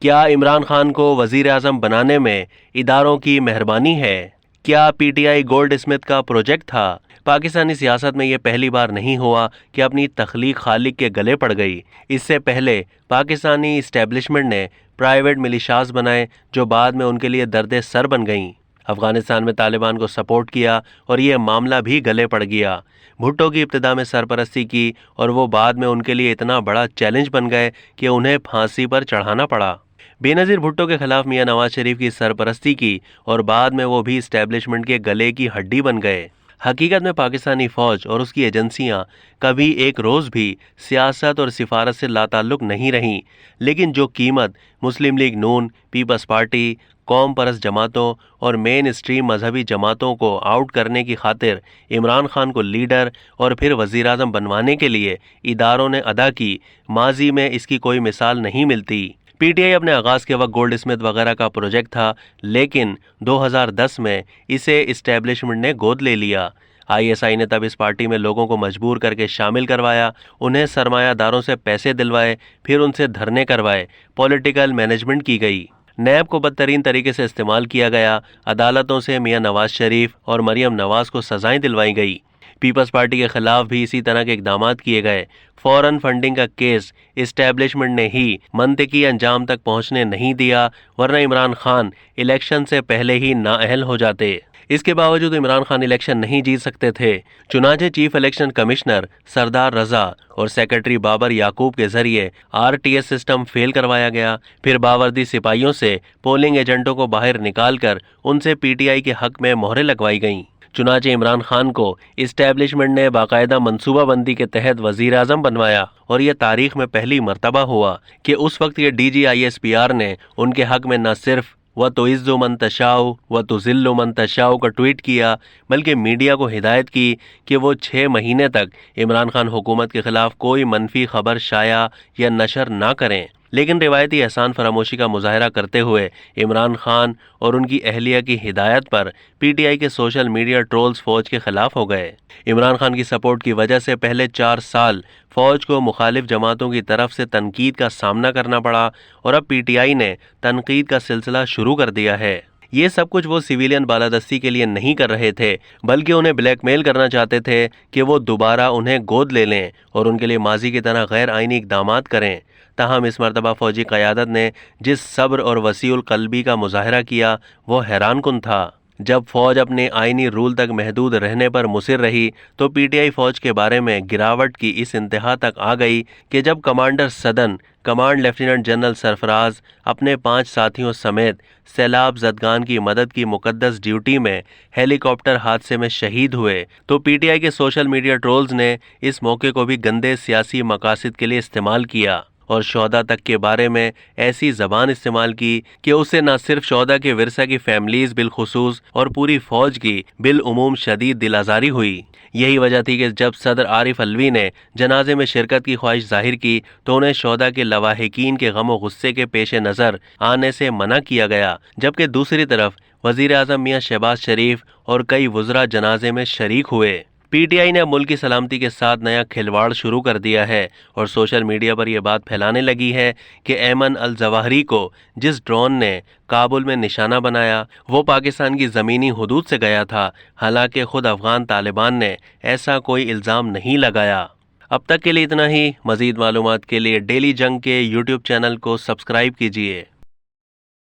کیا عمران خان کو وزیر اعظم بنانے میں اداروں کی مہربانی ہے؟ کیا P T I gold Smith کا پروجیکٹ تھا؟ پاکستانی سیاست میں یہ پہلی بار نہیں ہوا کہ اپنی تخلیق خالق کے گلے پڑ گئی۔ اس سے پہلے پاکستانی اسٹیبلشمنٹ نے پرائیویٹ ملیشیاز بنائے جو بعد میں ان کے لیے درد سر بن گئیں۔ افغانستان میں طالبان کو سپورٹ کیا اور یہ معاملہ بھی گلے پڑ گیا۔ بھٹو کی ابتدا میں سرپرستی کی اور وہ بعد میں ان کے لیے اتنا بڑا چیلنج بن گئے کہ انہیں پھانسی پر چڑھانا پڑا۔ بے نظیر بھٹو کے خلاف میاں نواز شریف کی سرپرستی کی اور بعد میں وہ بھی اسٹیبلشمنٹ کے گلے کی ہڈی بن گئے۔ حقیقت میں پاکستانی فوج اور اس کی ایجنسیاں کبھی ایک روز بھی سیاست اور سفارت سے لاتعلق نہیں رہیں، لیکن جو قیمت مسلم لیگ نون، پیپلز پارٹی، قوم پرست جماعتوں اور مین اسٹریم مذہبی جماعتوں کو آؤٹ کرنے کی خاطر عمران خان کو لیڈر اور پھر وزیر اعظم بنوانے کے لیے اداروں نے ادا کی، ماضی میں اس کی کوئی مثال نہیں ملتی۔ پی ٹی آئی اپنے آغاز کے وقت گولڈ اسمتھ وغیرہ کا پروجیکٹ تھا، لیکن 2010 میں اسے اسٹیبلشمنٹ نے گود لے لیا۔ آئی ایس آئی نے تب اس پارٹی میں لوگوں کو مجبور کر کے شامل کروایا، انہیں سرمایہ داروں سے پیسے دلوائے، پھر ان سے دھرنے کروائے، پولیٹیکل مینجمنٹ کی گئی۔ نیب کو بدترین طریقے سے استعمال کیا گیا، عدالتوں سے میاں نواز شریف اور مریم نواز کو سزائیں دلوائی گئی۔ پیپلز پارٹی کے خلاف بھی اسی طرح کے اقدامات کیے گئے۔ فوراً فنڈنگ کا کیس اسٹیبلشمنٹ نے ہی منطقی انجام تک پہنچنے نہیں دیا، ورنہ عمران خان الیکشن سے پہلے ہی نااہل ہو جاتے۔ اس کے باوجود عمران خان الیکشن نہیں جیت سکتے تھے، چنانچہ چیف الیکشن کمشنر سردار رضا اور سیکرٹری بابر یعقوب کے ذریعے R T S system fail کروایا گیا، پھر باوردی سپاہیوں سے پولنگ ایجنٹوں کو باہر نکال کر ان سے پی ٹی آئی کے حق میں مہریں لگوائی گئیں۔ چنانچہ عمران خان کو اسٹیبلشمنٹ نے باقاعدہ منصوبہ بندی کے تحت وزیر اعظم بنوایا، اور یہ تاریخ میں پہلی مرتبہ ہوا کہ اس وقت کے D G I S P R نے ان کے حق میں نہ صرف وَتُعِزُّ مَن تَشَاءُ وَتُذِلُّ مَن تَشَاءُ کا ٹویٹ کیا، بلکہ میڈیا کو ہدایت کی کہ وہ 6 مہینے تک عمران خان حکومت کے خلاف کوئی منفی خبر شائع یا نشر نہ کریں۔ لیکن روایتی احسان فراموشی کا مظاہرہ کرتے ہوئے عمران خان اور ان کی اہلیہ کی ہدایت پر پی ٹی آئی کے سوشل میڈیا ٹرولز فوج کے خلاف ہو گئے۔ عمران خان کی سپورٹ کی وجہ سے پہلے 4 سال فوج کو مخالف جماعتوں کی طرف سے تنقید کا سامنا کرنا پڑا، اور اب پی ٹی آئی نے تنقید کا سلسلہ شروع کر دیا ہے۔ یہ سب کچھ وہ سویلین بالادستی کے لیے نہیں کر رہے تھے، بلکہ انہیں بلیک میل کرنا چاہتے تھے کہ وہ دوبارہ انہیں گود لے لیں اور ان کے لیے ماضی کی طرح غیر آئینی اقدامات کریں۔ تاہم اس مرتبہ فوجی قیادت نے جس صبر اور وسیع القلبی کا مظاہرہ کیا وہ حیران کن تھا۔ جب فوج اپنے آئینی رول تک محدود رہنے پر مصر رہی تو پی ٹی آئی فوج کے بارے میں گراوٹ کی اس انتہا تک آ گئی کہ جب کمانڈر صدن کمانڈ لیفٹیننٹ جنرل سرفراز اپنے 5 ساتھیوں سمیت سیلاب زدگان کی مدد کی مقدس ڈیوٹی میں ہیلی کاپٹر حادثے میں شہید ہوئے، تو پی ٹی آئی کے سوشل میڈیا ٹرولز نے اس موقع کو بھی گندے سیاسی مقاصد کے لیے استعمال کیا اور شہداء تک کے بارے میں ایسی زبان استعمال کی کہ اس سے نہ صرف شہداء کے ورثہ کی فیملیز بالخصوص اور پوری فوج کی بالعموم شدید دل آزاری ہوئی۔ یہی وجہ تھی کہ جب صدر عارف الوی نے جنازے میں شرکت کی خواہش ظاہر کی تو انہیں شہداء کے لواحقین کے غم و غصے کے پیش نظر آنے سے منع کیا گیا، جبکہ دوسری طرف وزیر اعظم میاں شہباز شریف اور کئی وزراء جنازے میں شریک ہوئے۔ پی ٹی آئی نے ملک کی سلامتی کے ساتھ نیا کھلواڑ شروع کر دیا ہے اور سوشل میڈیا پر یہ بات پھیلانے لگی ہے کہ ایمن الظواہری کو جس ڈرون نے کابل میں نشانہ بنایا وہ پاکستان کی زمینی حدود سے گیا تھا، حالانکہ خود افغان طالبان نے ایسا کوئی الزام نہیں لگایا۔ اب تک کے لیے اتنا ہی۔ مزید معلومات کے لیے ڈیلی جنگ کے یوٹیوب چینل کو سبسکرائب کیجیے۔